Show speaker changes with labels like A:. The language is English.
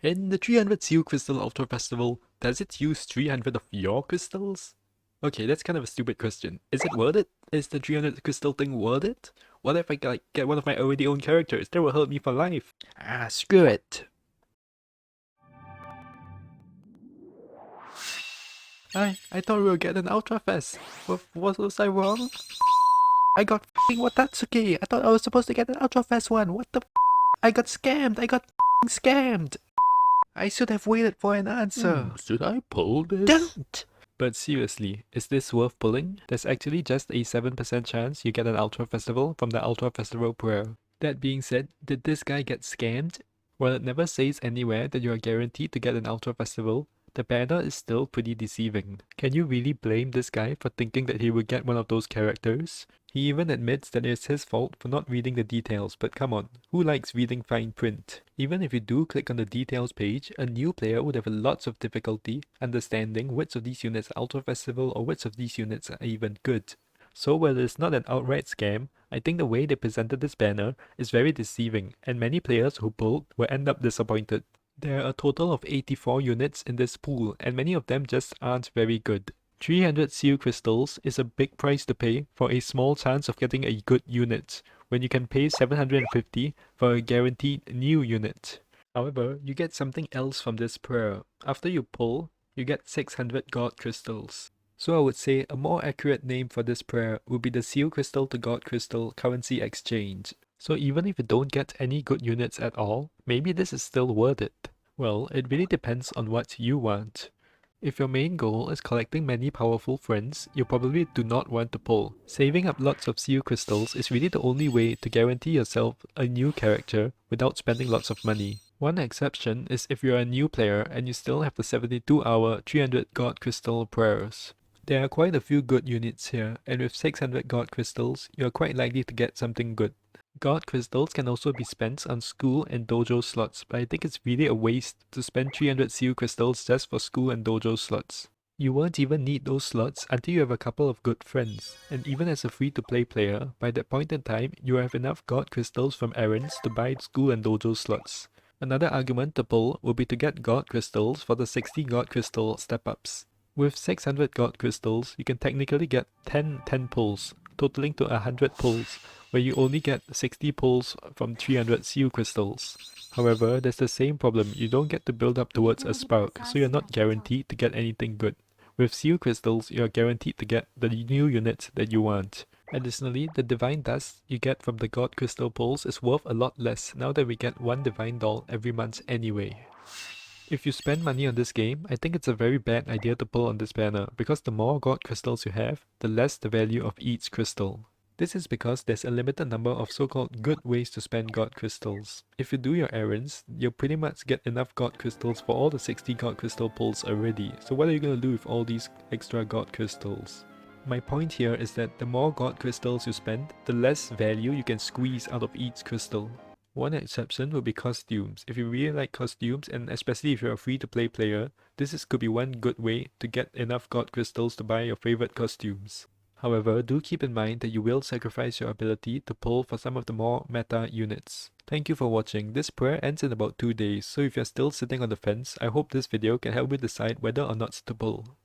A: In the 300 Seal Crystal Ultra Festival, does it use 300 of your crystals? Okay, that's kind of a stupid question. Is it worth it? Is the 300 crystal thing worth it? What if I get one of my already owned characters? That will help me for life. Ah, screw it. I thought we were getting an Ultra Fest. What was I wrong? I got f***ing Watatsuki. I thought I was supposed to get an Ultra Fest one. What the f***? I got scammed. I got f***ing scammed. I should have waited for an answer.
B: Should I pull this?
A: Don't! But seriously, is this worth pulling? There's actually just a 7% chance you get an Ultra Festival from the Ultra Festival Prayer. That being said, did this guy get scammed? While it never says anywhere that you are guaranteed to get an Ultra Festival, the banner is still pretty deceiving. Can you really blame this guy for thinking that he would get one of those characters? He even admits that it's his fault for not reading the details, but come on, who likes reading fine print? Even if you do click on the details page, a new player would have lots of difficulty understanding which of these units are Ultra Festival or which of these units are even good. So while it's not an outright scam, I think the way they presented this banner is very deceiving, and many players who pulled will end up disappointed. There are a total of 84 units in this pool, and many of them just aren't very good. 300 seal crystals is a big price to pay for a small chance of getting a good unit, when you can pay 750 for a guaranteed new unit. However, you get something else from this prayer. After you pull, you get 600 God crystals. So I would say a more accurate name for this prayer would be the Seal Crystal to God Crystal currency exchange. So even if you don't get any good units at all, maybe this is still worth it. Well, it really depends on what you want. If your main goal is collecting many powerful friends, you probably do not want to pull. Saving up lots of seal crystals is really the only way to guarantee yourself a new character without spending lots of money. One exception is if you're a new player and you still have the 72-hour 300 God Crystal prayers. There are quite a few good units here, and with 600 God Crystals, you are quite likely to get something good. God Crystals can also be spent on school and dojo slots, but I think it's really a waste to spend 300 Seal Crystals just for school and dojo slots. You won't even need those slots until you have a couple of good friends, and even as a free-to-play player, by that point in time, you have enough God Crystals from errands to buy school and dojo slots. Another argument to pull would be to get God Crystals for the 60 God Crystal step-ups. With 600 God Crystals, you can technically get 10 pulls, totaling to 100 pulls, where you only get 60 pulls from 300 Seal Crystals. However, there's the same problem, you don't get to build up towards a spark, so you're not guaranteed to get anything good. With Seal Crystals, you're guaranteed to get the new units that you want. Additionally, the Divine Dust you get from the God Crystal pulls is worth a lot less now that we get one Divine Doll every month anyway. If you spend money on this game, I think it's a very bad idea to pull on this banner, because the more God Crystals you have, the less the value of each crystal. This is because there's a limited number of so-called good ways to spend God Crystals. If you do your errands, you'll pretty much get enough God Crystals for all the 60 God Crystal pulls already, so what are you going to do with all these extra God Crystals? My point here is that the more God Crystals you spend, the less value you can squeeze out of each crystal. One exception will be costumes. If you really like costumes, and especially if you're a free-to-play player, could be one good way to get enough God Crystals to buy your favorite costumes. However, do keep in mind that you will sacrifice your ability to pull for some of the more meta units. Thank you for watching. This prayer ends in about 2 days, so if you're still sitting on the fence, I hope this video can help you decide whether or not to pull.